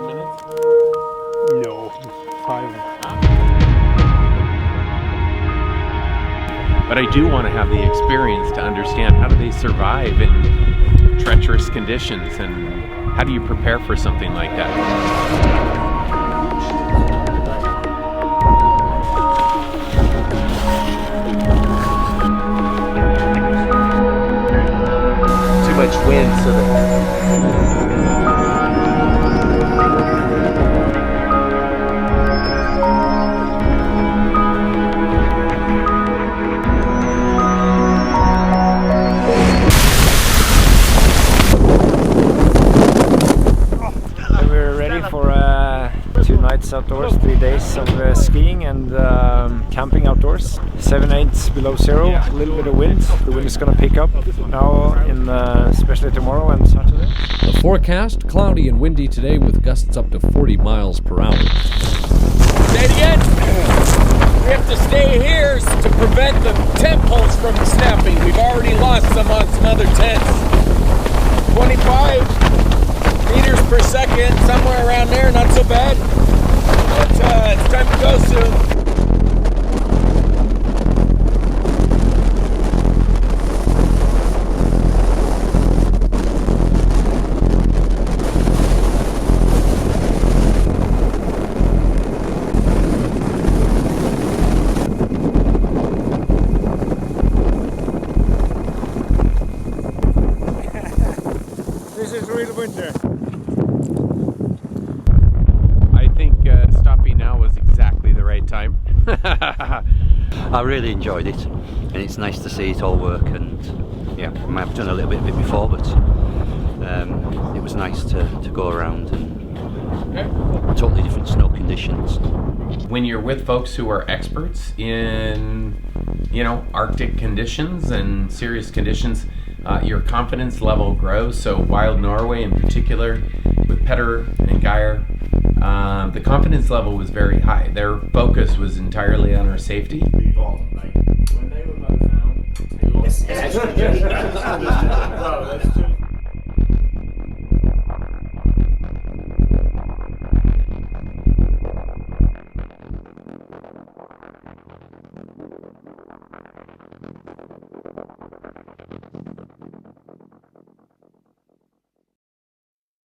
15 minutes? No, 5. But I do want to have the experience to understand how do they survive in treacherous conditions and how do you prepare for something like that? Too much wind, so that We're ready for 2 nights outdoors, 3 days of skiing and camping outdoors. 7/8 below zero, a little bit of wind. The wind is going to pick up now, especially tomorrow and Saturday. The forecast, cloudy and windy today with gusts up to 40 miles per hour. Say it again. We have to stay here to prevent the tent poles from snapping. We've already lost some on some other tents. 25 meters per second, somewhere around there, not so bad. But it's time to go soon. This is real winter. I think stopping now was exactly the right time. I really enjoyed it, and it's nice to see it all work. And yeah, I might have done a little bit of it before, but it was nice to go around and totally different snow conditions. When you're with folks who are experts in, Arctic conditions and serious conditions, your confidence level grows. So Wild Norway in particular, with Petter and Geir, the confidence level was very high. Their focus was entirely on our safety. When they were both down,